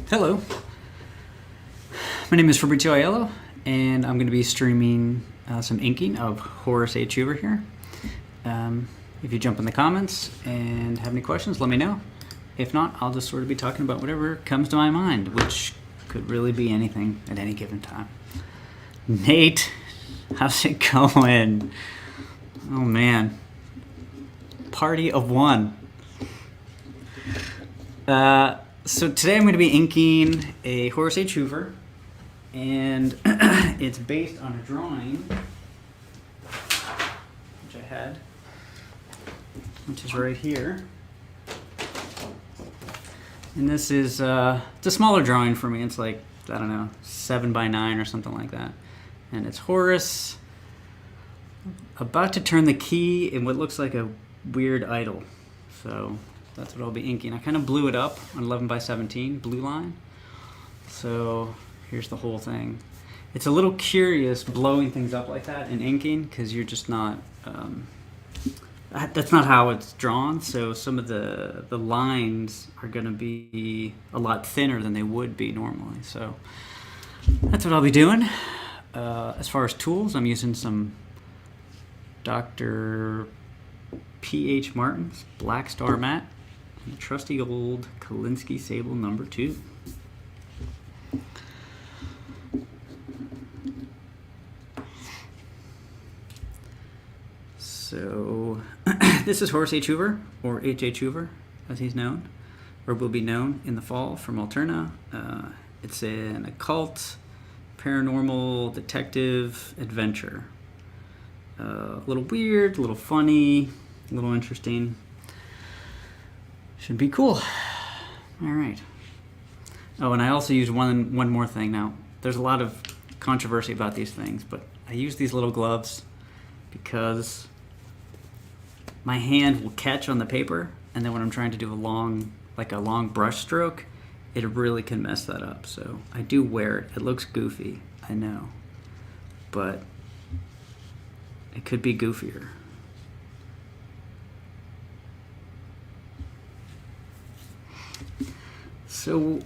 Hello, my name is Fabrizio Aiello, and I'm going to be streaming some inking of Horace H.H.Hoover here. If you jump in the comments and have any questions, let me know. If not, I'll just sort of be talking about whatever comes to my mind, which could really be anything at any given time. Nate, how's it going? Oh man, party of one. So today I'm going to be inking a Horace H. Hoover, and it's based on a drawing, which I had, which is right here. And this is, it's a smaller drawing for me. It's like, I don't know, 7 by 9 or something like that. And it's Horace about to turn the key in what looks like a weird idol. So that's what I'll be inking. I kind of blew it up on 11 by 17 blue line. So here's the whole thing. It's a little curious blowing things up like that in inking because you're just not, that's not how it's drawn. So some of the lines are going to be a lot thinner than they would be normally. So that's what I'll be doing. As far as tools, I'm using some Dr. P.H. Martin's Black Star Mat. The trusty old Kolinsky Sable number 2. So this is Horace H. Hoover, or H.H. Hoover, as he's known, or will be known in the fall, from Alterna. It's an occult, paranormal, detective adventure. A little weird, a little funny, a little interesting. Should be cool. All right. Oh, and I also used one more thing. Now, there's a lot of controversy about these things, but I use these little gloves because my hand will catch on the paper, and then when I'm trying to do a long brush stroke, it really can mess that up. So I do wear it. It looks goofy, I know, but it could be goofier. So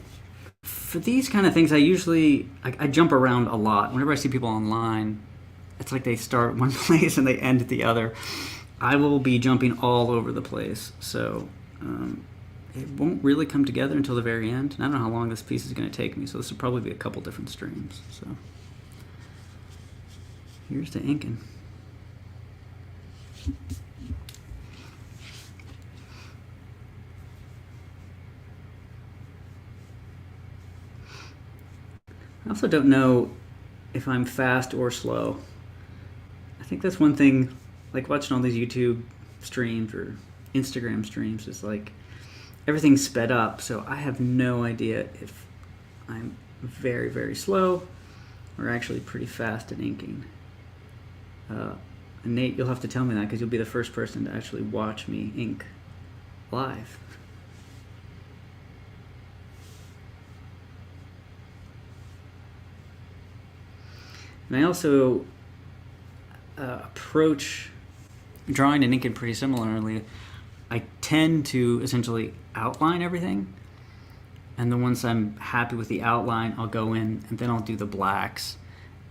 for these kind of things, I jump around a lot. Whenever I see people online, it's like they start one place and they end at the other. I will be jumping all over the place. So it won't really come together until the very end. And I don't know how long this piece is going to take me, so this will probably be a couple different streams. So here's the inking. I also don't know if I'm fast or slow. I think that's one thing, like watching all these YouTube streams or Instagram streams, is like everything's sped up, so I have no idea if I'm very, very slow or actually pretty fast at inking. And Nate, you'll have to tell me that because you'll be the first person to actually watch me ink live. And I also approach drawing and inking pretty similarly. I tend to essentially outline everything, and then once I'm happy with the outline, I'll go in and then I'll do the blacks,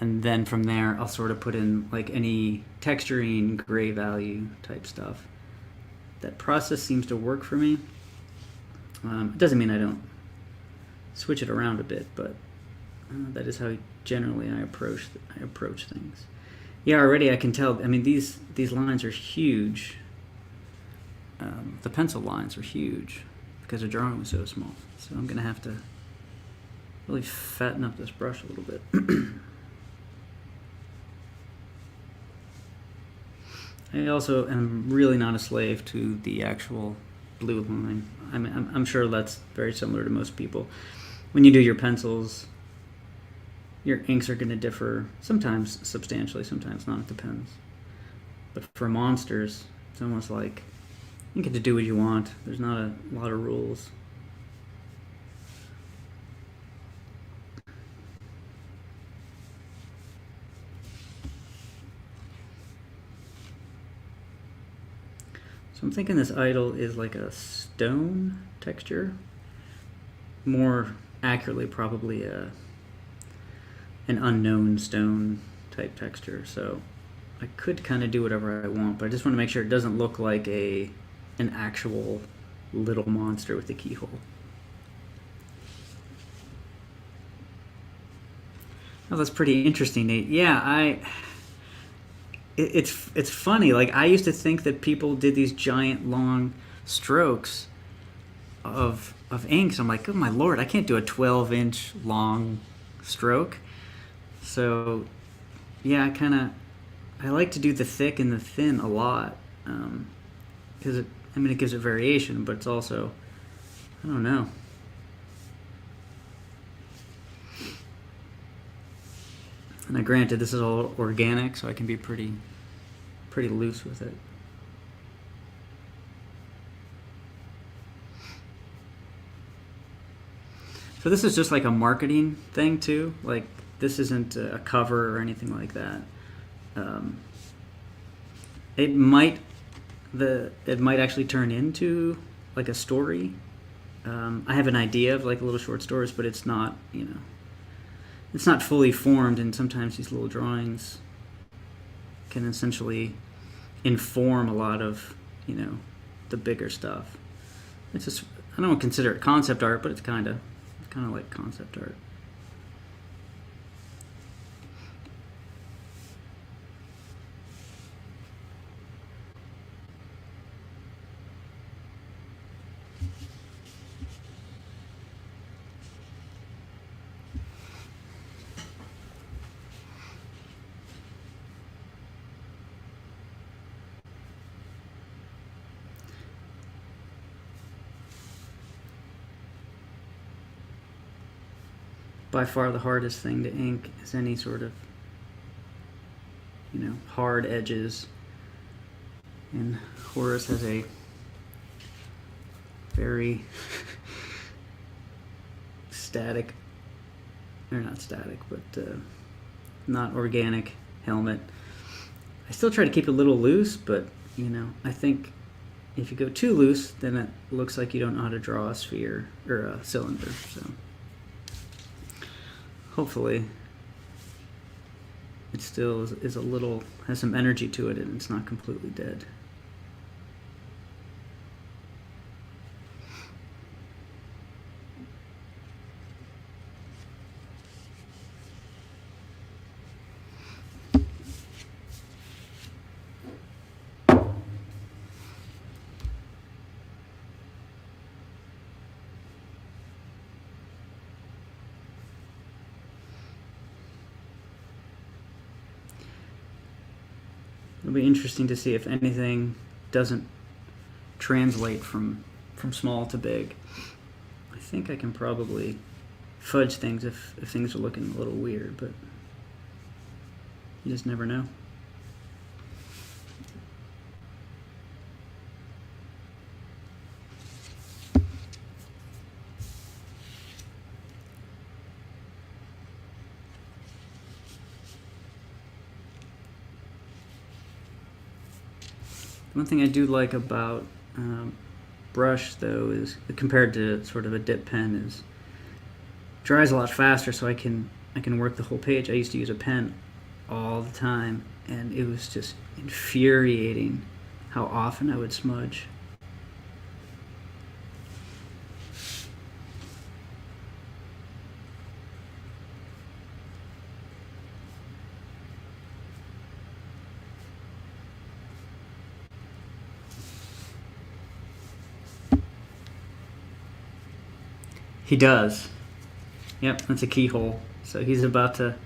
and then from there I'll sort of put in like any texturing, gray value type stuff. That process seems to work for me. It doesn't mean I don't switch it around a bit, but that is how generally I approach things. Yeah, already I can tell. I mean, these lines are huge. The pencil lines are huge because the drawing was so small. So I'm gonna have to really fatten up this brush a little bit. I also am really not a slave to the actual blue line. I mean, I'm sure that's very similar to most people. When you do your pencils, your inks are going to differ, sometimes substantially, sometimes not, it depends. But for monsters, it's almost like you get to do what you want. There's not a lot of rules. So I'm thinking this idol is like a stone texture, more accurately probably an unknown stone type texture. So I could kind of do whatever I want, but I just want to make sure it doesn't look like an actual little monster with a keyhole. Oh, that's pretty interesting, Nate. Yeah, it's funny. Like, I used to think that people did these giant long strokes of ink. So I'm like, oh my lord, I can't do a 12-inch long stroke. So yeah, I like to do the thick and the thin a lot, because it gives it variation, but it's also, I don't know. And granted, this is all organic, so I can be pretty loose with it. So this is just like a marketing thing too. Like, this isn't a cover or anything like that. It might actually turn into like a story. I have an idea of like little short stories, but it's not, it's not fully formed, and sometimes these little drawings can essentially inform a lot of, the bigger stuff. It's just, I don't consider it concept art, but it's kind of like concept art. By far the hardest thing to ink is any sort of, hard edges. And Horace has a very static, or not static, but not organic helmet. I still try to keep it a little loose, but, I think if you go too loose, then it looks like you don't know how to draw a sphere or a cylinder. So hopefully it still is a little, has some energy to it, and it's not completely dead. It'll be interesting to see if anything doesn't translate from small to big. I think I can probably fudge things if things are looking a little weird, but you just never know. One thing I do like about brush, though, is compared to sort of a dip pen, is it dries a lot faster, so I can work the whole page. I used to use a pen all the time, and it was just infuriating how often I would smudge. He does. Yep, that's a keyhole. So he's about to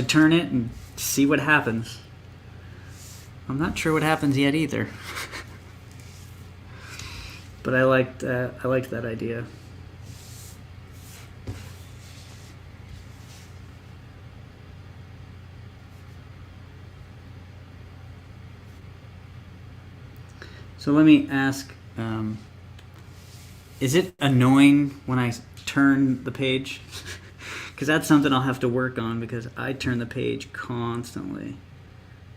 turn it and see what happens. I'm not sure what happens yet either. But I liked that idea. So let me ask, is it annoying when I turn the page? Because that's something I'll have to work on, because I turn the page constantly.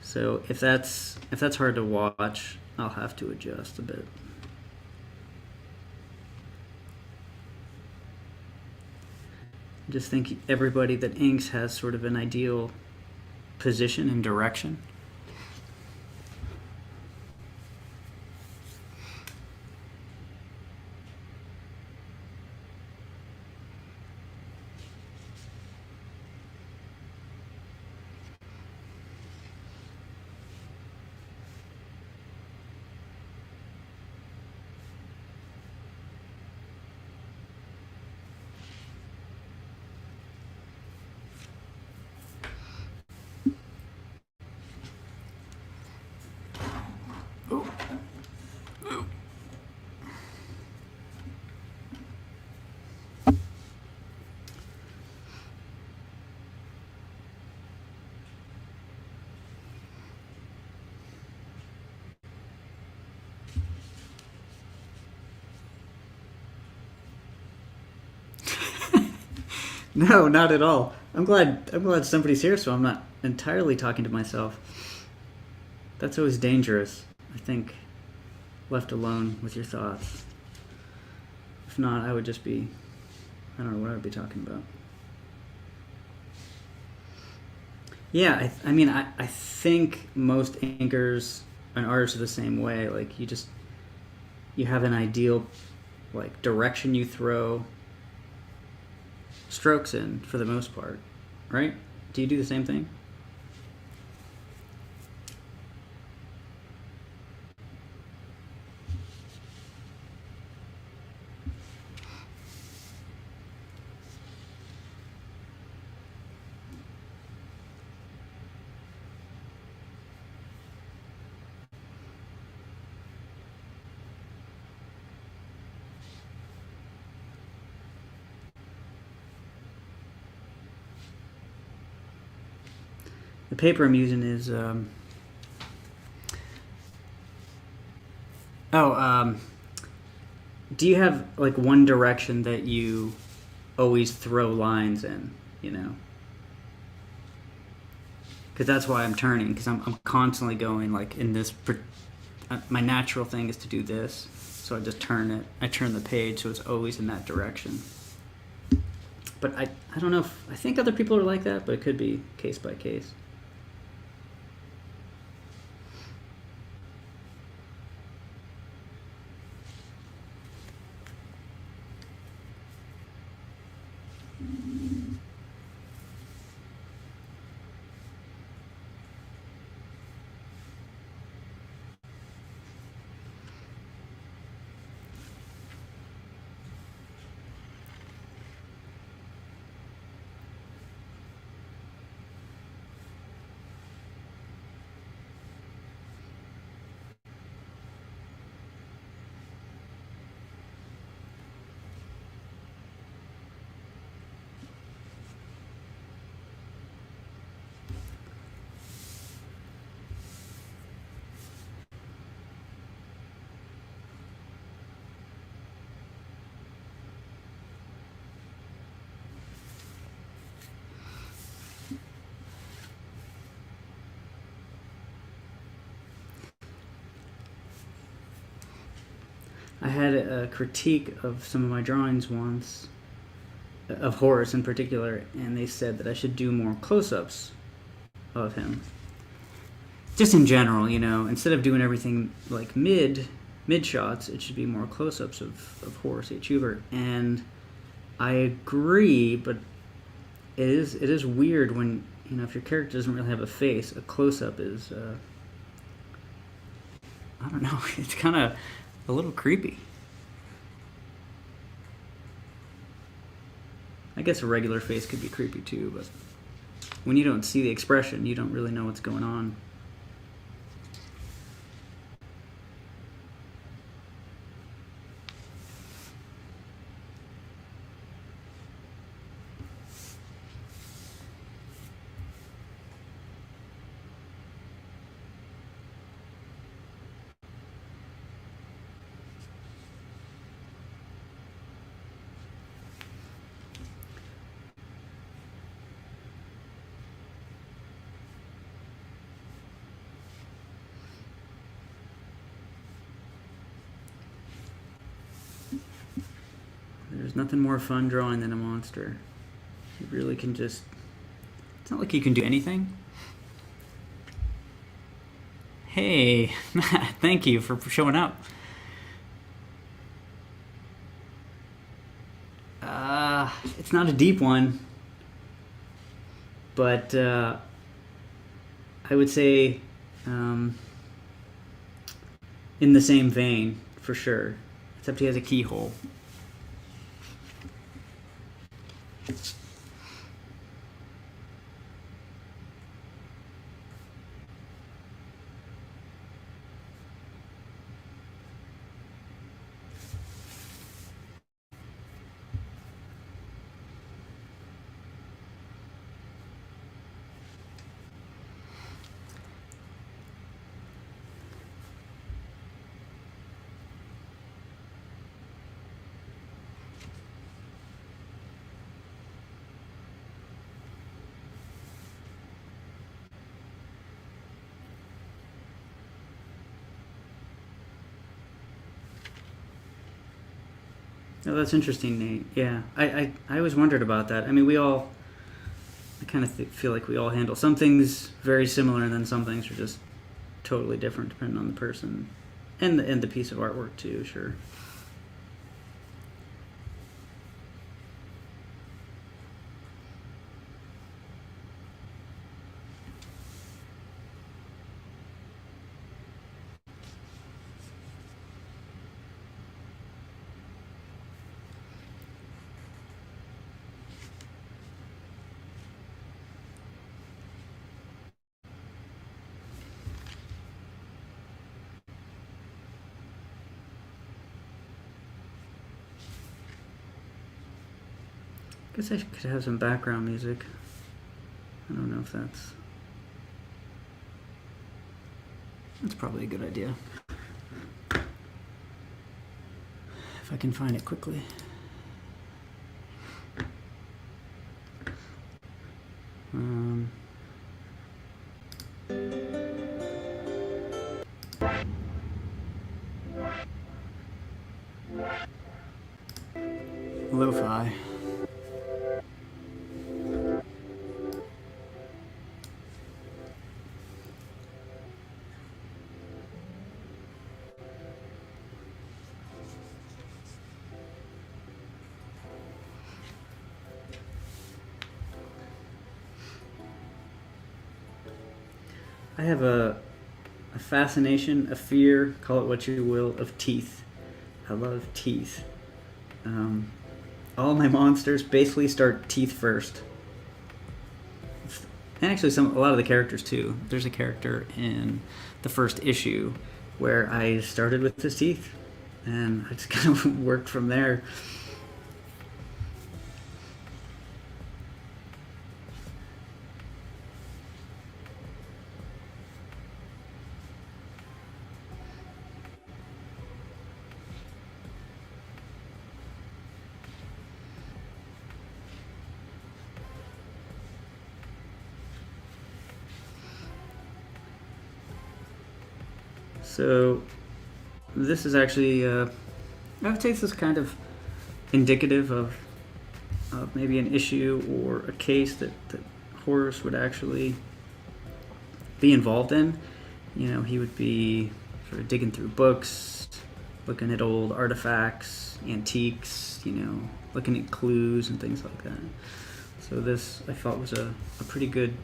So if that's hard to watch, I'll have to adjust a bit. I just think everybody that inks has sort of an ideal position and direction. No, not at all. I'm glad somebody's here, so I'm not entirely talking to myself. That's always dangerous, I think, left alone with your thoughts. If not, I would just be, I don't know what I would be talking about. Yeah, I think most inkers and artists are the same way. Like, you have an ideal, like, direction you throw strokes in for the most part, right? Do you do the same thing? The paper I'm using is do you have like one direction that you always throw lines in, you know? Because that's why I'm turning, because I'm constantly going like in this, my natural thing is to do this, so I just turn it, I turn the page so it's always in that direction. But I don't know if, I think other people are like that, but it could be case by case. I had a critique of some of my drawings once, of Horace in particular, and they said that I should do more close-ups of him. Just in general, you know, instead of doing everything like mid shots, it should be more close-ups of Horace H. Hoover. And I agree, but it is weird when, you know, if your character doesn't really have a face, a close-up is, I don't know, it's kind of a little creepy. I guess a regular face could be creepy too, but when you don't see the expression, you don't really know what's going on. There's nothing more fun drawing than a monster. really can just... It's not like you can do anything. Hey, Matt, thank you for showing up. It's not a deep one, but I would say in the same vein, for sure. Except he has a keyhole. Oh, that's interesting, Nate. Yeah, I always wondered about that. I mean, I kind of feel like we all handle some things very similar, and then some things are just totally different depending on the person and the piece of artwork too. Sure. I guess I could have some background music. I don't know if that's probably a good idea. If I can find it quickly. Lo-fi. I have a fascination, a fear, call it what you will, of teeth. I love teeth. All my monsters basically start teeth first. And actually a lot of the characters too. There's a character in the first issue where I started with his teeth and I just kind of worked from there. So this is actually, I would say this is kind of indicative of maybe an issue or a case that Horace would actually be involved in. You know, he would be sort of digging through books, looking at old artifacts, antiques, you know, looking at clues and things like that. So this, I thought, was a pretty good,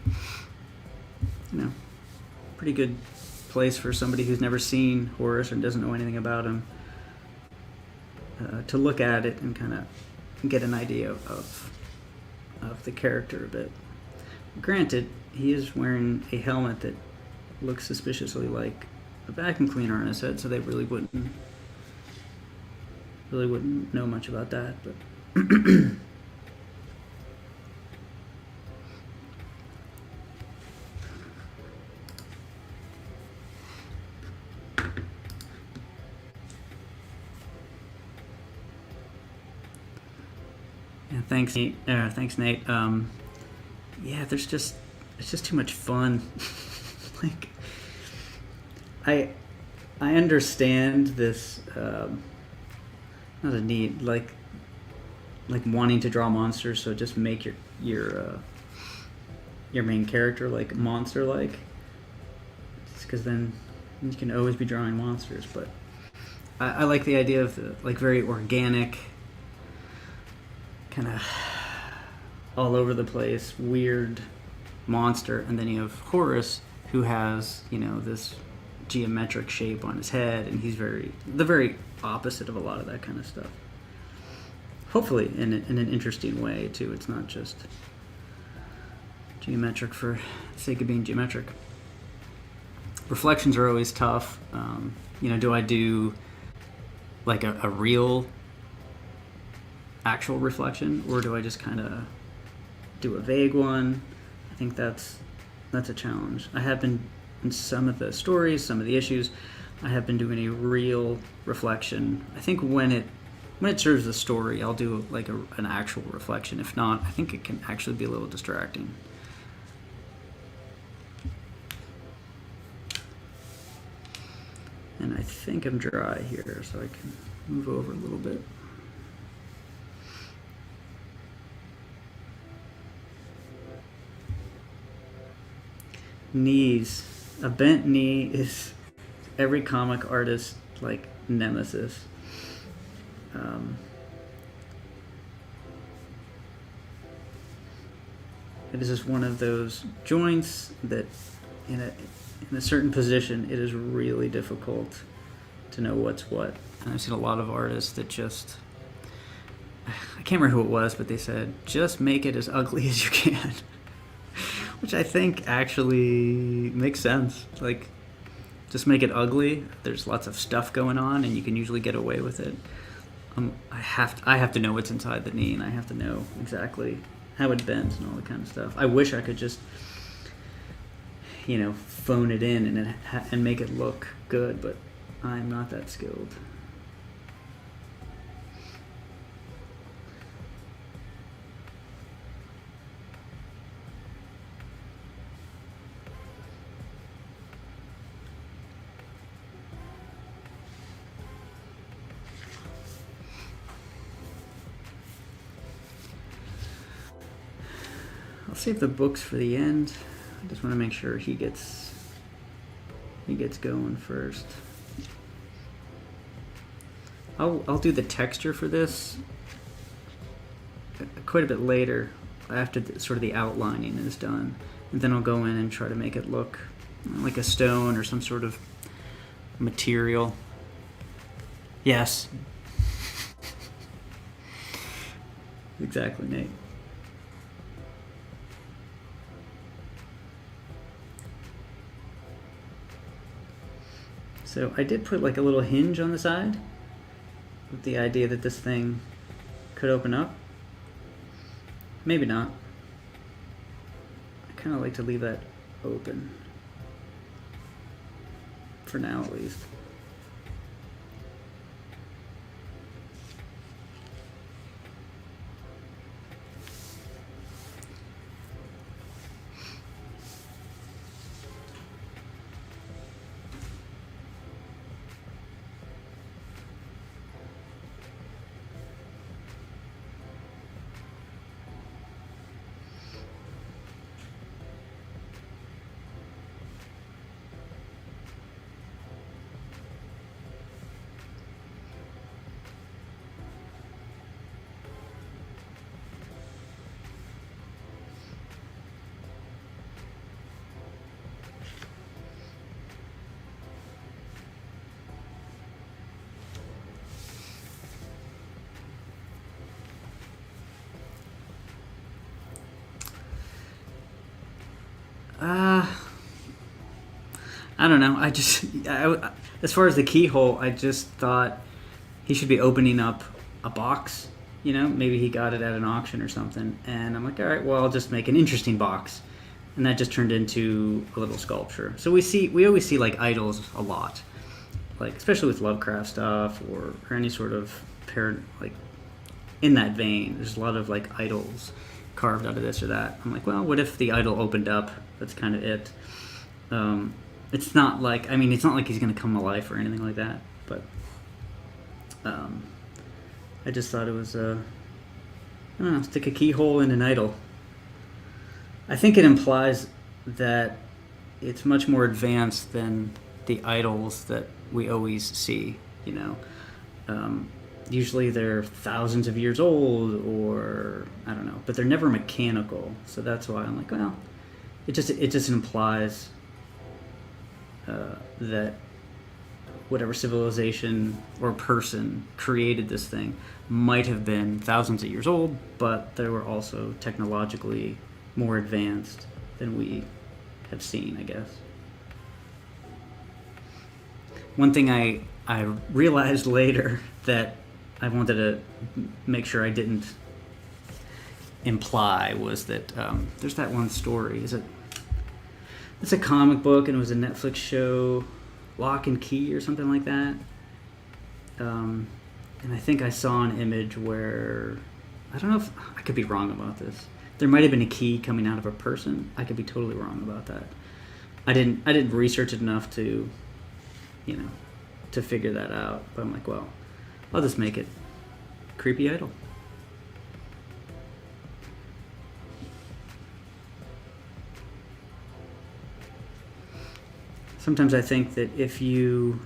pretty good place for somebody who's never seen Horace or doesn't know anything about him to look at it and kind of get an idea of the character a bit. Granted, he is wearing a helmet that looks suspiciously like a vacuum cleaner on his head, so they really wouldn't know much about that. But thanks, Nate. Thanks, Nate. Yeah, it's just too much fun. Like, I understand this. Not a need. Like, like wanting to draw monsters, so just make your main character like monster like, because then you can always be drawing monsters. But I like the idea of the like very organic, kind of all over the place, weird monster, and then you have Horace, who has, you know, this geometric shape on his head, and he's the very opposite of a lot of that kind of stuff. Hopefully in an interesting way too. It's not just geometric for the sake of being geometric. Reflections are always tough. You know, do I do like a real actual reflection, or do I just kind of do a vague one? I think that's a challenge. I have been, in some of the stories, some of the issues, I have been doing a real reflection. I think when it serves the story, I'll do like an actual reflection. If not, I think it can actually be a little distracting. And I think I'm dry here, so I can move over a little bit. Knees. A bent knee is every comic artist like nemesis. It is just one of those joints that in a certain position it is really difficult to know what's what. And I've seen a lot of artists that just, I can't remember who it was, but they said just make it as ugly as you can. Which I think actually makes sense. Like, just make it ugly. There's lots of stuff going on, and you can usually get away with it. I have to know what's inside the knee, and I have to know exactly how it bends and all that kind of stuff. I wish I could just, you know, phone it in and make it look good, but I'm not that skilled. I'll save the books for the end. I just want to make sure he gets going first. I'll do the texture for this quite a bit later, after sort of the outlining is done, and then I'll go in and try to make it look like a stone or some sort of material. Yes. Exactly, Nate. So I did put like a little hinge on the side with the idea that this thing could open up. Maybe not. I kind of like to leave that open. For now, at least. I don't know. As far as the keyhole, I just thought he should be opening up a box. You know, maybe he got it at an auction or something. And I'm like, all right, well, I'll just make an interesting box. And that just turned into a little sculpture. So we always see like idols a lot, like especially with Lovecraft stuff or any sort of like in that vein. There's a lot of like idols carved out of this or that. I'm like, well, what if the idol opened up? That's kind of it. It's not like, I mean, it's not like he's going to come to life or anything like that, but I just thought it was I don't know, stick a keyhole in an idol. I think it implies that it's much more advanced than the idols that we always see, you know. Usually they're thousands of years old, or I don't know, but they're never mechanical. So that's why I'm like, well, it just implies that whatever civilization or person created this thing might have been thousands of years old, but they were also technologically more advanced than we have seen, I guess. One thing I realized later that I wanted to make sure I didn't imply was that there's that one story. It's a comic book, and it was a Netflix show, Lock and Key or something like that. And I think I saw an image where, I don't know if I could be wrong about this. There might have been a key coming out of a person. I could be totally wrong about that. I didn't research it enough to, to figure that out. But I'm like, well, I'll just make it creepy idol. Sometimes I think that if you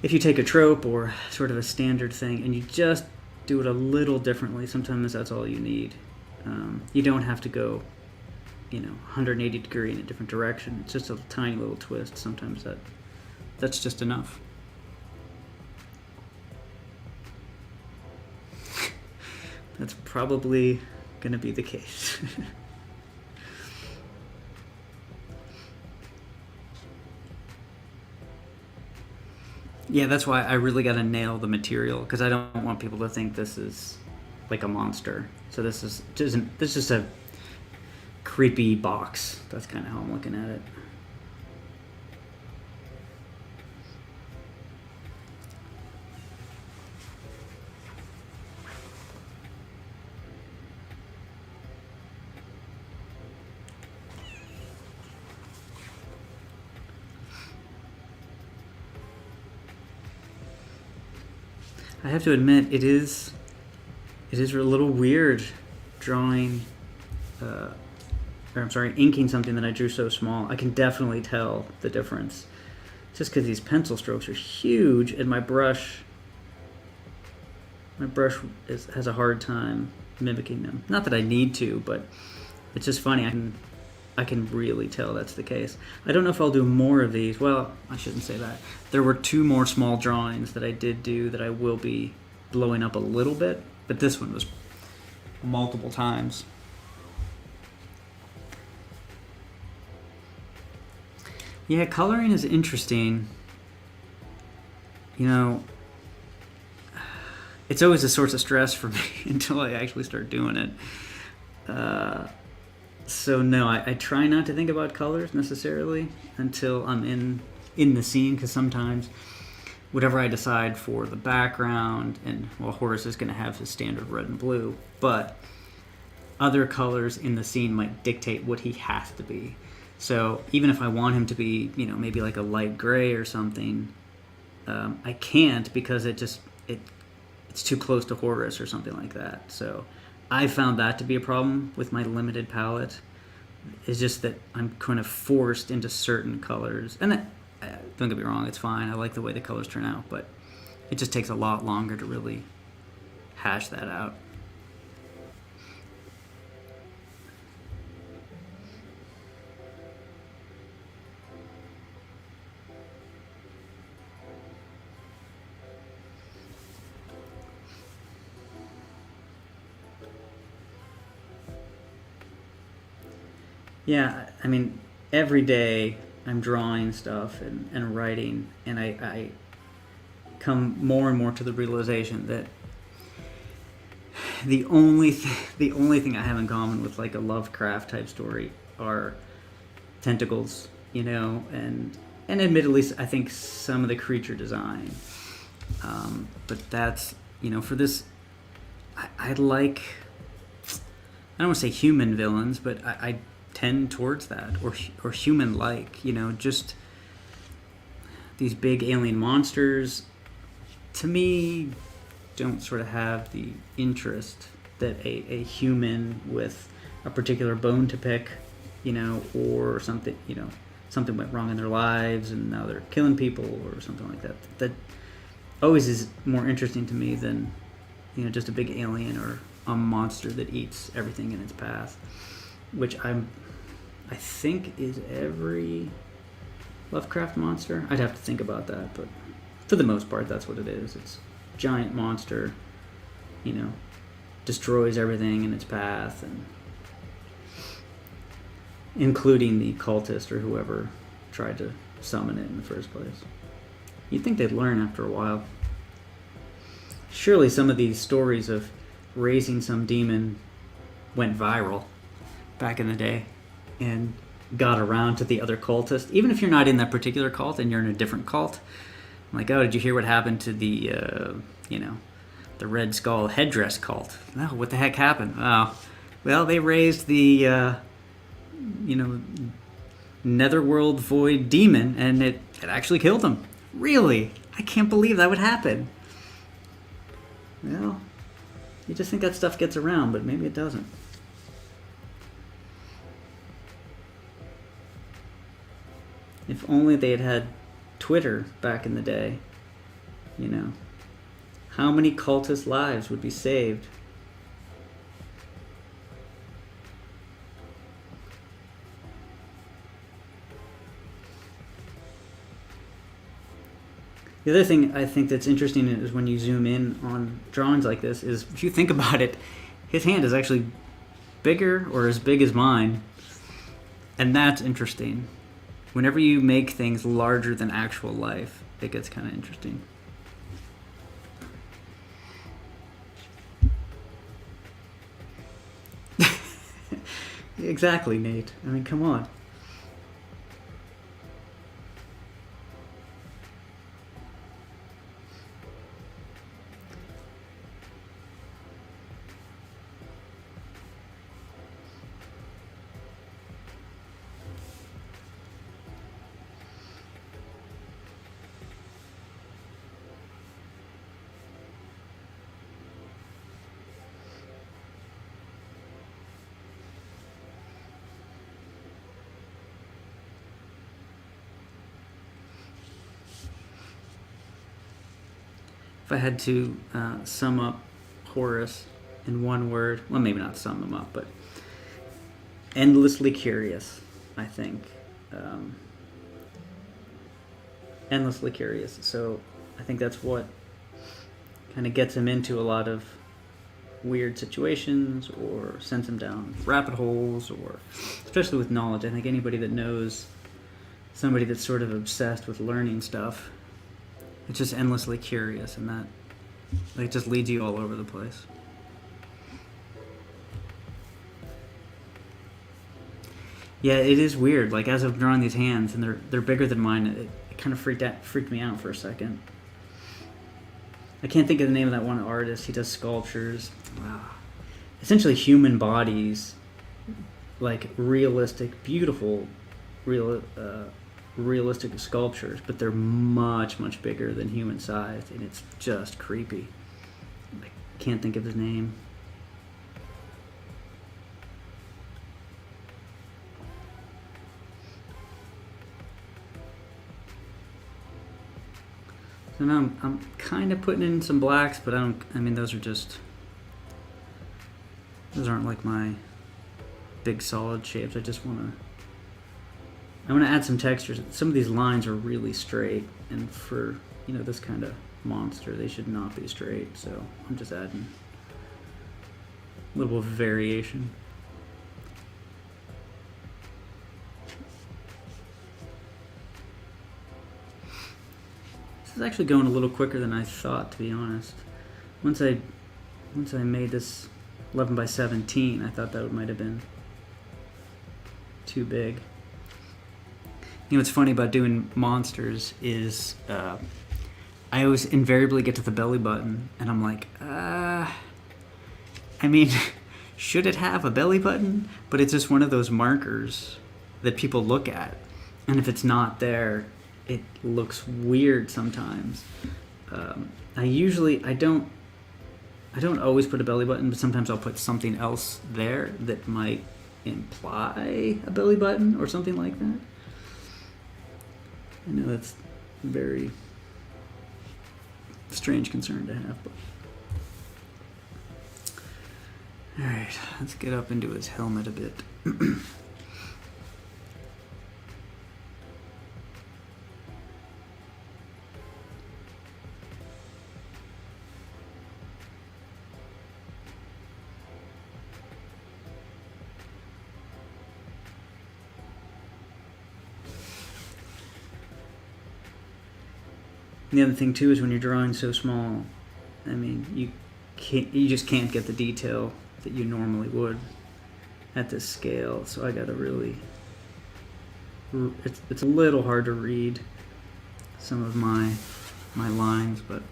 take a trope or sort of a standard thing and you just do it a little differently, sometimes that's all you need. You don't have to go, 180 degree in a different direction. It's just a tiny little twist. Sometimes that's just enough. That's probably going to be the case. Yeah, that's why I really got to nail the material, because I don't want people to think this is like a monster. So this is just a creepy box. That's kind of how I'm looking at it. I have to admit, it is a little weird drawing, inking something that I drew so small. I can definitely tell the difference, just because these pencil strokes are huge, and my brush has a hard time mimicking them. Not that I need to, but it's just funny. I can really tell that's the case. I don't know if I'll do more of these. Well, I shouldn't say that. There were 2 more small drawings that I did do that I will be blowing up a little bit, but this one was multiple times. Yeah, coloring is interesting. It's always a source of stress for me until I actually start doing it. So no, I try not to think about colors necessarily until I'm in the scene, because sometimes whatever I decide for the background, and Horace is going to have his standard red and blue, but other colors in the scene might dictate what he has to be. So even if I want him to be, maybe like a light gray or something, I can't, because it's too close to Horace or something like that. So I found that to be a problem with my limited palette. It's just that I'm kind of forced into certain colors. And don't get me wrong, it's fine. I like the way the colors turn out, but it just takes a lot longer to really hash that out. Yeah, I mean, every day I'm drawing stuff and writing, and I come more and more to the realization that the only thing I have in common with like a Lovecraft type story are tentacles, and admittedly, I think some of the creature design. But that's, for this, I like, I don't want to say human villains, but I tend towards that, or human-like, just these big alien monsters, to me, don't sort of have the interest that a human with a particular bone to pick, or something, something went wrong in their lives and now they're killing people or something like that. That always is more interesting to me than, just a big alien or a monster that eats everything in its path, which I think is every Lovecraft monster. I'd have to think about that, but for the most part, that's what it is. It's a giant monster, destroys everything in its path, and including the cultist or whoever tried to summon it in the first place. You'd think they'd learn after a while. Surely some of these stories of raising some demon went viral back in the day and got around to the other cultists. Even if you're not in that particular cult and you're in a different cult, I'm like, oh, did you hear what happened to the, the Red Skull headdress cult? No, what the heck happened? Oh, well, they raised the, netherworld void demon, and it actually killed them. Really? I can't believe that would happen. Well, you just think that stuff gets around, but maybe it doesn't. If only they had Twitter back in the day, how many cultist lives would be saved? The other thing I think that's interesting is when you zoom in on drawings like this is, if you think about it, his hand is actually bigger or as big as mine. And that's interesting. Whenever you make things larger than actual life, it gets kind of interesting. Exactly, Nate. I mean, come on. If I had to sum up Horace in one word, well, maybe not sum him up, but endlessly curious, I think. Endlessly curious. So I think that's what kind of gets him into a lot of weird situations or sends him down rabbit holes, or especially with knowledge. I think anybody that knows somebody that's sort of obsessed with learning stuff, it's just endlessly curious, and that just leads you all over the place. Yeah, it is weird. Like, as I'm drawing these hands, and they're bigger than mine, it kind of freaked me out for a second. I can't think of the name of that one artist. He does sculptures. Wow. Essentially human bodies, like realistic, beautiful, realistic sculptures, but they're much, much bigger than human sized, and it's just creepy. I can't think of his name. So now I'm kind of putting in some blacks, but those aren't like my big solid shapes. I want to add some textures. Some of these lines are really straight, and for, this kind of monster, they should not be straight, so I'm just adding a little bit of variation. This is actually going a little quicker than I thought, to be honest. Once I made this 11 by 17, I thought that might have been too big. What's funny about doing monsters is I always invariably get to the belly button, and I'm like, should it have a belly button? But it's just one of those markers that people look at, and if it's not there, it looks weird sometimes. I I don't always put a belly button, but sometimes I'll put something else there that might imply a belly button or something like that. I know that's a very strange concern to have, but all right, let's get up into his helmet a bit. And the other thing too is when you're drawing so small, I mean, you just can't get the detail that you normally would at this scale. So I gotta really, it's a little hard to read some of my lines, but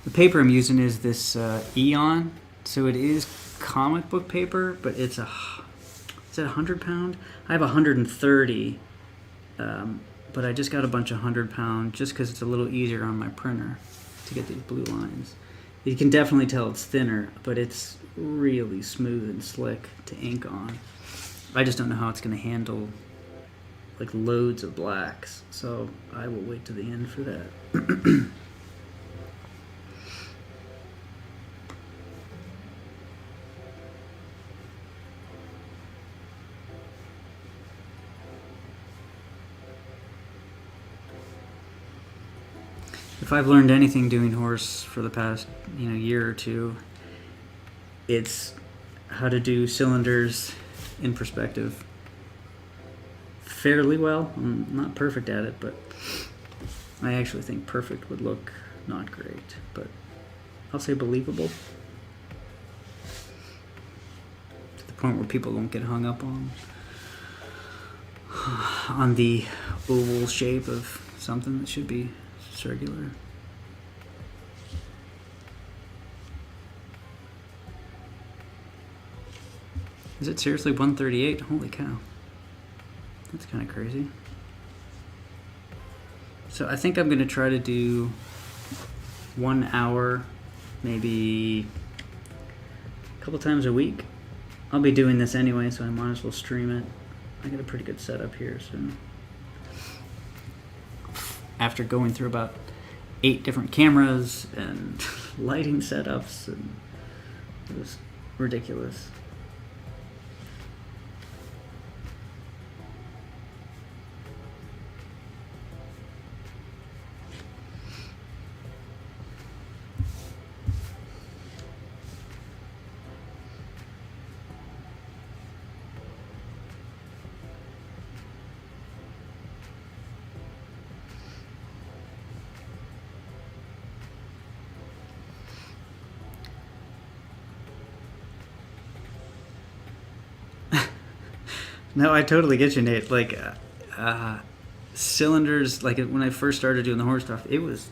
the paper I'm using is this Eon, so it is comic book paper, but is it 100 pound? I have 130, but I just got a bunch of 100 pound just because it's a little easier on my printer to get these blue lines. You can definitely tell it's thinner, but it's really smooth and slick to ink on. I just don't know how it's going to handle like loads of blacks, so I will wait to the end for that. If I've learned anything doing Horace for the past year or two, it's how to do cylinders in perspective fairly well. I'm not perfect at it, but I actually think perfect would look not great, but I'll say believable. To the point where people don't get hung up on the oval shape of something that should be circular. Is it seriously 138? Holy cow. That's kind of crazy. So I think I'm going to try to do 1 hour, maybe a couple times a week. I'll be doing this anyway, so I might as well stream it. I got a pretty good setup here, so after going through about 8 different cameras and lighting setups, and it was ridiculous. No, I totally get you, Nate. Like, cylinders, like when I first started doing the horror stuff, it was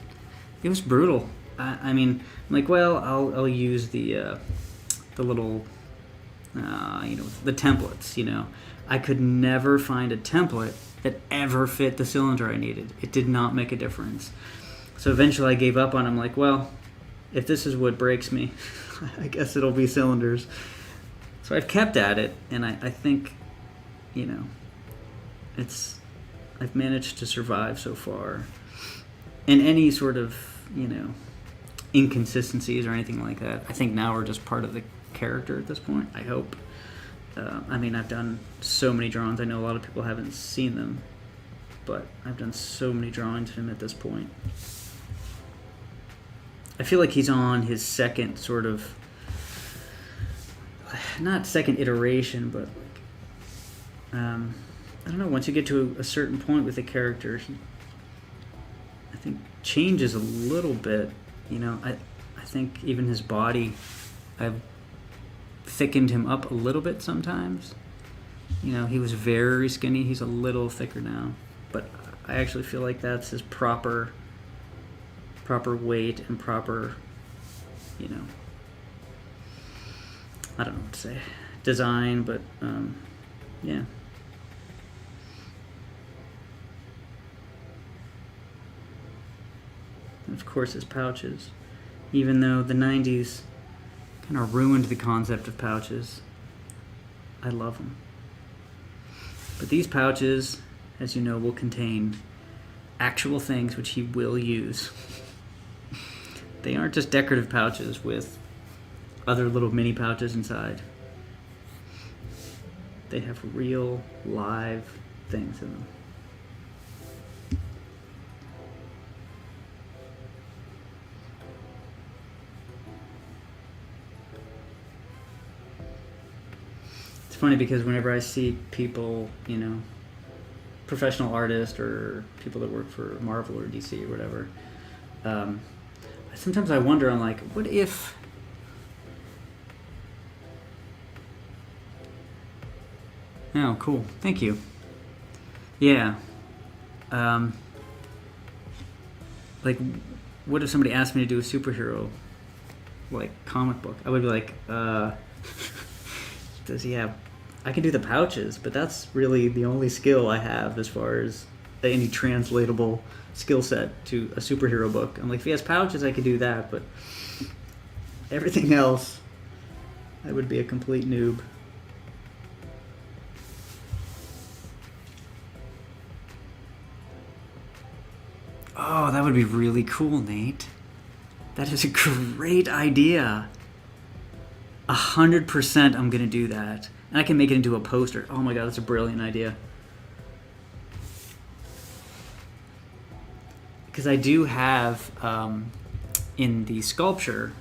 brutal. I mean, I'm like, well, I'll use the little, the templates, I could never find a template that ever fit the cylinder I needed. It did not make a difference. So eventually I gave up on it. I'm like, well, if this is what breaks me, I guess it'll be cylinders. So I've kept at it, and I think, I've managed to survive so far. And any sort of, inconsistencies or anything like that, I think now are just part of the character at this point, I hope. I've done so many drawings. I know a lot of people haven't seen them, but I've done so many drawings of him at this point. I feel like he's on his second sort of, not second iteration, but I don't know, once you get to a certain point with the character, he, I think, changes a little bit. I think even his body, I've thickened him up a little bit sometimes. He was very skinny. He's a little thicker now. But I actually feel like that's his proper weight and proper, I don't know what to say, design, but yeah. And of course his pouches. Even though the 90s kind of ruined the concept of pouches, I love them. But these pouches, as you know, will contain actual things which he will use. They aren't just decorative pouches with other little mini pouches inside. They have real, live things in them. It's funny because whenever I see people, professional artists or people that work for Marvel or DC or whatever, sometimes I wonder, I'm like, what if... Oh, cool. Thank you. Yeah. Like, what if somebody asked me to do a superhero, comic book? I would be like, does he have... I can do the pouches, but that's really the only skill I have as far as any translatable skill set to a superhero book. I'm like, if he has pouches, I could do that, but everything else, I would be a complete noob. Oh, that would be really cool, Nate. That is a great idea. 100% I'm going to do that. And I can make it into a poster. Oh my god, that's a brilliant idea. Because I do have, in the sculpture,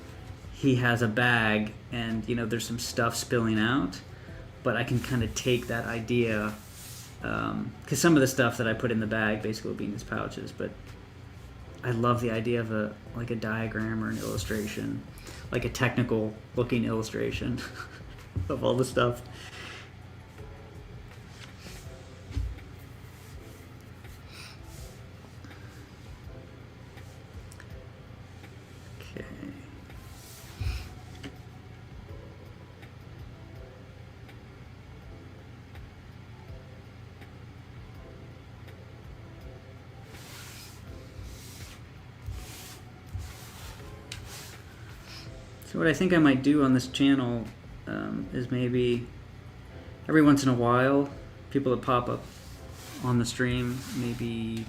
he has a bag and, there's some stuff spilling out. But I can kind of take that idea, because some of the stuff that I put in the bag basically will be in his pouches. But I love the idea of a diagram or an illustration, like a technical looking illustration of all the stuff. Okay. So what I think I might do on this channel is maybe every once in a while, people that pop up on the stream, maybe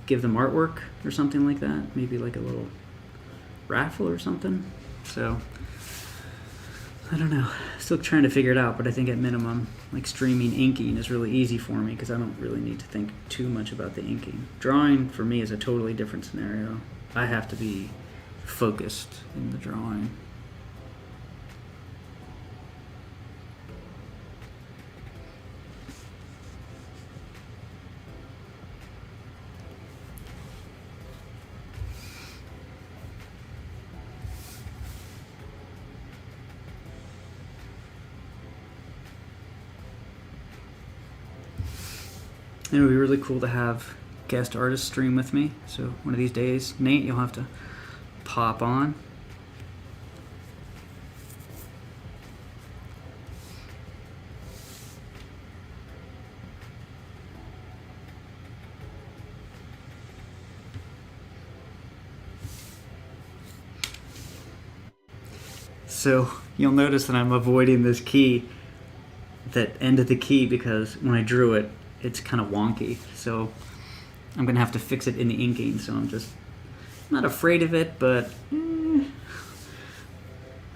give them artwork or something like that. Maybe like a little raffle or something. So, I don't know. Still trying to figure it out, but I think at minimum, streaming inking is really easy for me because I don't really need to think too much about the inking. Drawing, for me, is a totally different scenario. I have to be focused in the drawing. It would be really cool to have guest artists stream with me. So one of these days, Nate, you'll have to pop on. So you'll notice that I'm avoiding this key, that end of the key, because when I drew it, it's kind of wonky, so I'm gonna have to fix it in the inking. So I'm not afraid of it, but I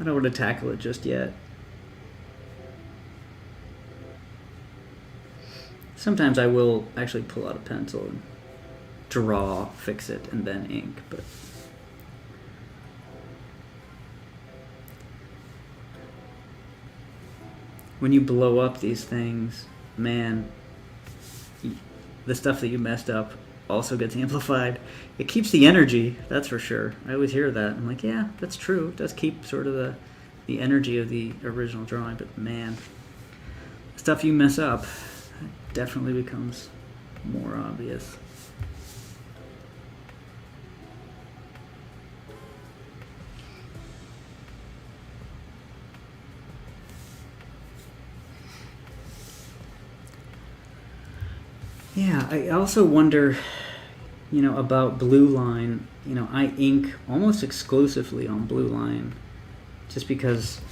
don't want to tackle it just yet. Sometimes I will actually pull out a pencil and draw, fix it, and then ink, but when you blow up these things, man, the stuff that you messed up also gets amplified. It keeps the energy, that's for sure. I always hear that. I'm like, yeah, that's true. It does keep sort of the energy of the original drawing, but man, stuff you mess up definitely becomes more obvious. Yeah, I also wonder, about Blue Line. I ink almost exclusively on Blue Line just because,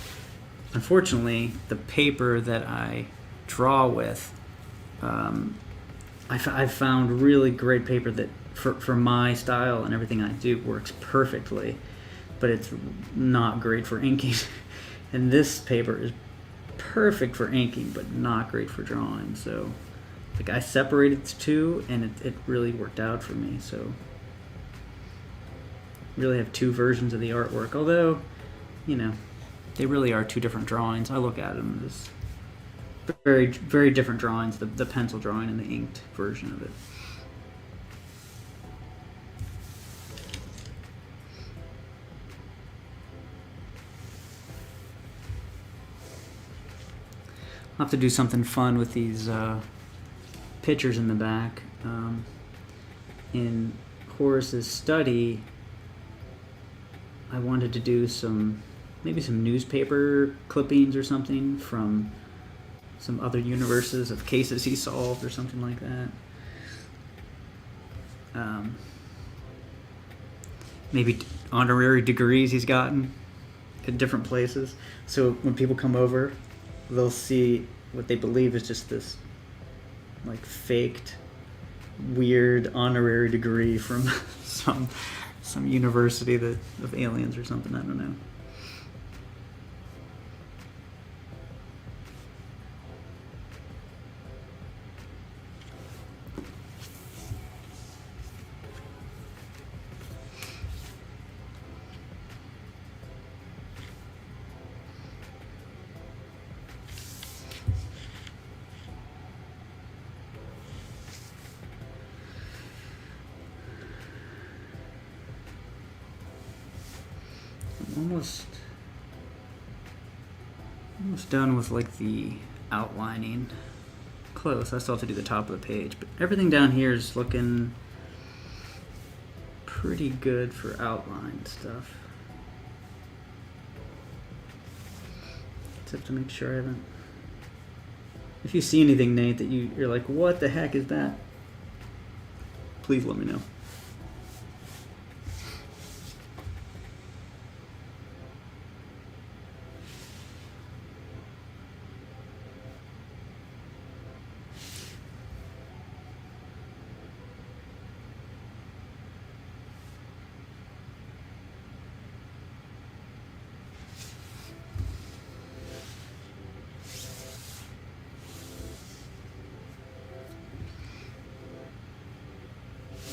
unfortunately, the paper that I draw with, I've found really great paper that for my style and everything I do works perfectly, but it's not great for inking. And this paper is perfect for inking, but not great for drawing. So, I separated the two, and it really worked out for me. So, really have two versions of the artwork. Although, they really are two different drawings. I look at them as very, very different drawings. The pencil drawing and the inked version of it. I'll have to do something fun with these pictures in the back. In Horace's study, I wanted to do maybe some newspaper clippings or something from some other universes of cases he solved or something like that. Maybe honorary degrees he's gotten at different places. So when people come over, they'll see what they believe is just this faked weird honorary degree from some university of aliens or something. I don't know. Almost done with the outlining. Close. I still have to do the top of the page, but everything down here is looking pretty good for outline stuff. Just have to make sure I haven't. If you see anything, Nate, that you're like, what the heck is that? Please let me know.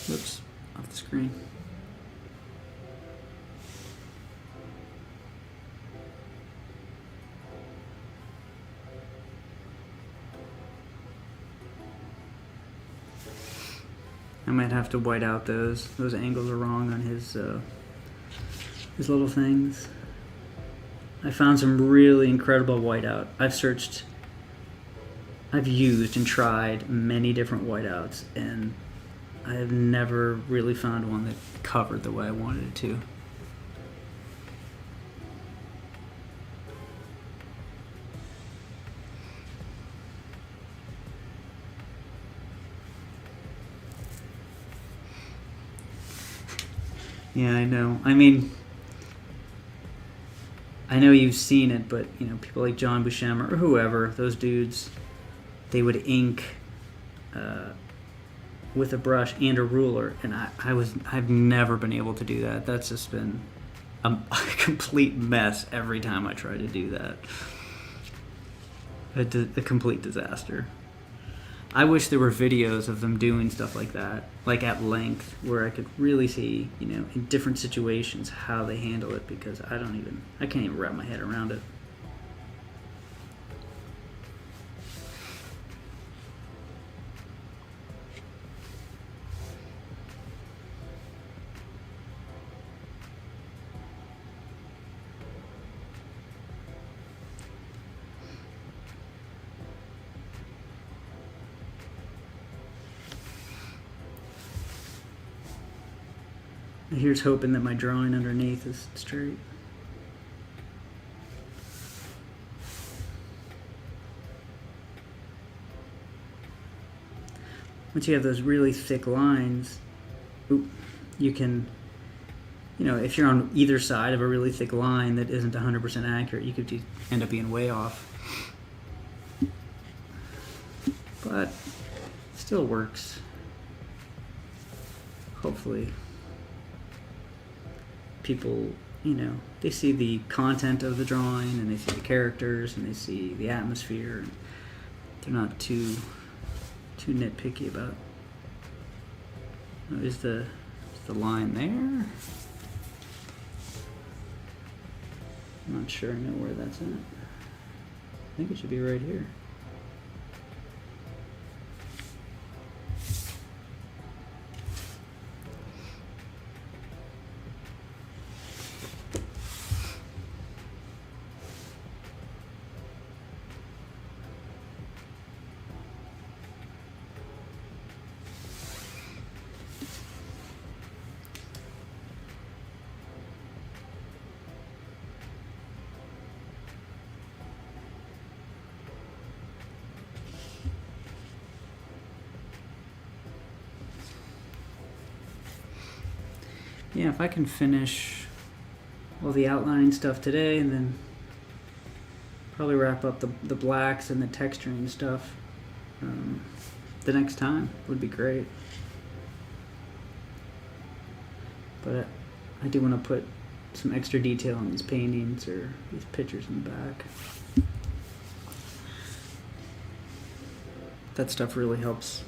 Whoops, off the screen. I might have to white out those. Those angles are wrong on his little things. I found some really incredible whiteout. I've used and tried many different whiteouts, and I have never really found one that covered the way I wanted it to. Yeah, I know. I mean, I know you've seen it, but people like John Buscema or whoever, those dudes, they would ink with a brush and a ruler, and I've never been able to do that. That's just been a complete mess every time I try to do that. A complete disaster. I wish there were videos of them doing stuff like that, at length, where I could really see, in different situations how they handle it, because I can't even wrap my head around it. Here's hoping that my drawing underneath is straight. once you have those really thick lines, you can, if you're on either side of a really thick line that isn't 100% accurate, you could end up being way off. But still works. Hopefully people, they see the content of the drawing, and they see the characters, and they see the atmosphere, and they're not too nitpicky about it. Is the line there? I'm not sure I know where that's at. I think it should be right here. Yeah, if I can finish all the outlining stuff today, and then probably wrap up the blacks and the texturing stuff the next time, would be great. But I do want to put some extra detail on these paintings or these pictures in the back. That stuff really helps,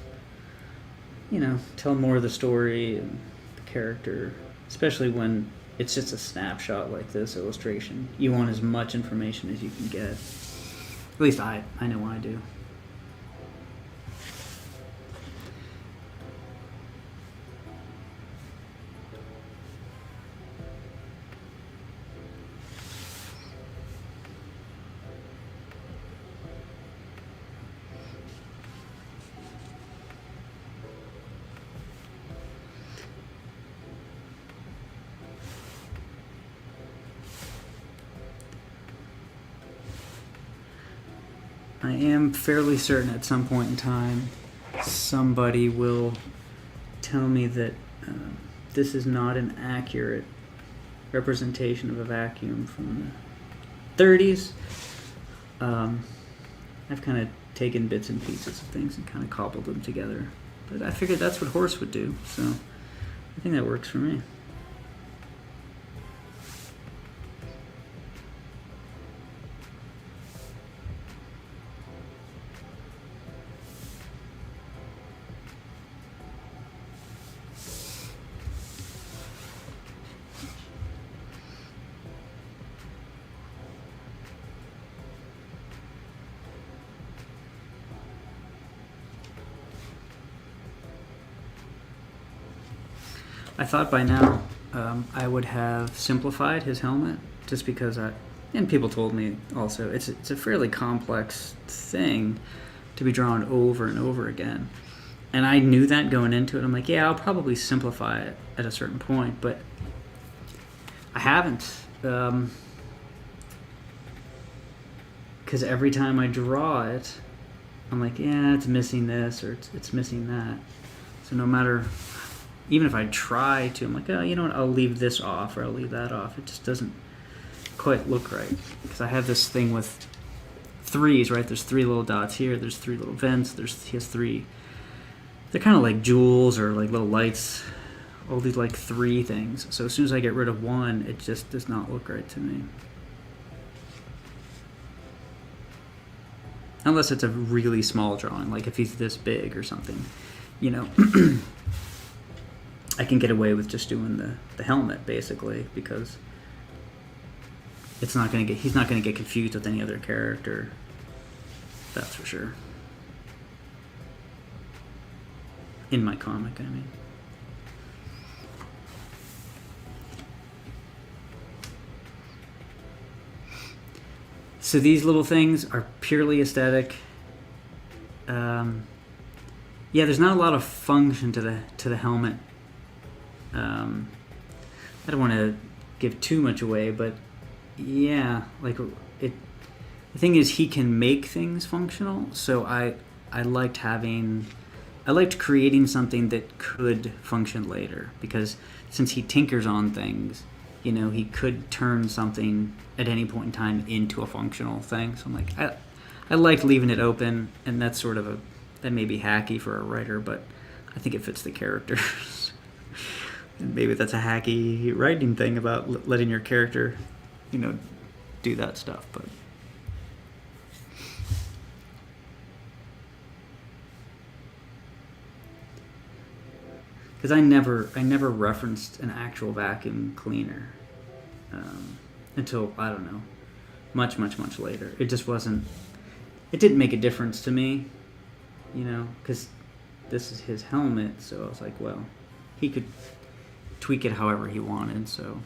tell more of the story and the character. Especially when it's just a snapshot like this illustration. You want as much information as you can get. At least I know I do. I am fairly certain at some point in time somebody will tell me that this is not an accurate representation of a vacuum from the 30s. I've kind of taken bits and pieces of things and kind of cobbled them together. But I figured that's what Horace would do, so I think that works for me. I thought by now I would have simplified his helmet, just because and people told me also, it's a fairly complex thing to be drawn over and over again. And I knew that going into it. I'm like, yeah, I'll probably simplify it at a certain point, but I haven't. Because every time I draw it, I'm like, yeah, it's missing this or it's missing that. So no matter... Even if I try to, I'm like, oh, you know what, I'll leave this off or I'll leave that off. It just doesn't quite look right. Because I have this thing with threes, right? There's 3 little dots here. There's 3 little vents. He has 3. They're kind of like jewels or like little lights. All these like 3 things. So as soon as I get rid of one, it just does not look right to me. Unless it's a really small drawing, like if he's this big or something, I can get away with just doing the helmet, basically, because he's not going to get confused with any other character. That's for sure. In my comic, I mean. So these little things are purely aesthetic. Yeah, there's not a lot of function to the helmet. I don't want to give too much away, but yeah, like it. The thing is, he can make things functional. So I liked having I liked creating something that could function later, because since he tinkers on things, he could turn something at any point in time into a functional thing. So I'm like, I liked leaving it open, and that's sort of that may be hacky for a writer, but I think it fits the characters. And maybe that's a hacky writing thing about letting your character, do that stuff, but. Because I never referenced an actual vacuum cleaner until, I don't know, much later. It just wasn't. It didn't make a difference to me, because this is his helmet. So I was like, well, he could tweak it however he wanted. So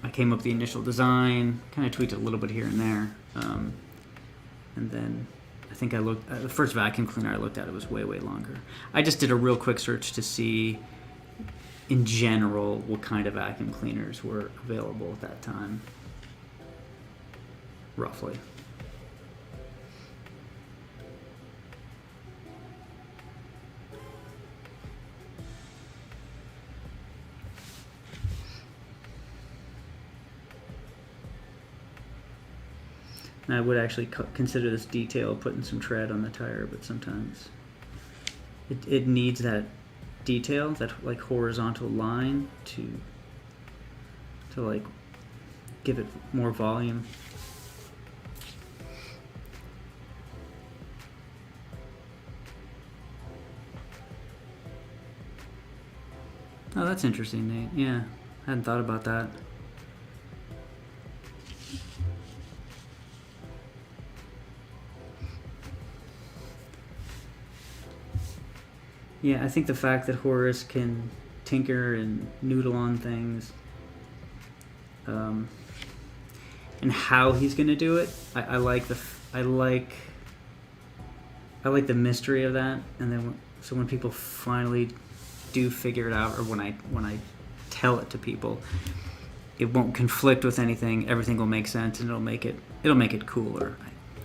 I came up with the initial design, kind of tweaked it a little bit here and there, and then. I think the first vacuum cleaner I looked at, it was way longer. I just did a real quick search to see, in general, what kind of vacuum cleaners were available at that time, roughly. And I would actually consider this detail putting some tread on the tire, but sometimes it needs that detail, that like horizontal line to like give it more volume. Oh, that's interesting, Nate. Yeah, I hadn't thought about that. Yeah, I think the fact that Horace can tinker and noodle on things, and how he's going to do it, I like the mystery of that. And then when people finally do figure it out, or when I tell it to people, it won't conflict with anything. Everything will make sense, and it'll make it cooler.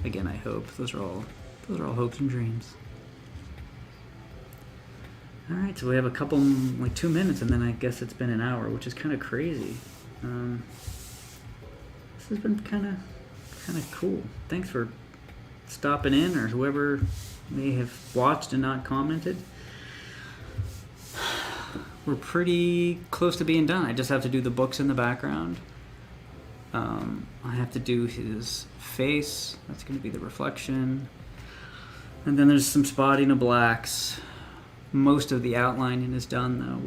Again, I hope those are all hopes and dreams. All right, so we have a couple, like 2 minutes, and then I guess it's been an hour, which is kind of crazy. This has been kind of cool. Thanks for stopping in, or whoever may have watched and not commented. We're pretty close to being done. I just have to do the books in the background. I have to do his face. That's going to be the reflection. And then there's some spotting of blacks. Most of the outlining is done, though,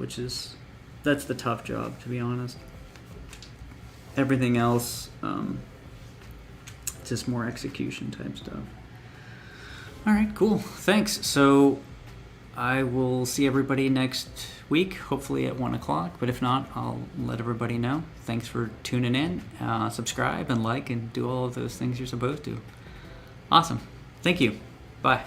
that's the tough job, to be honest. Everything else, just more execution type stuff. All right, cool. Thanks. So I will see everybody next week, hopefully at 1 o'clock. But if not, I'll let everybody know. Thanks for tuning in. Subscribe and like and do all of those things you're supposed to. Awesome. Thank you. Bye.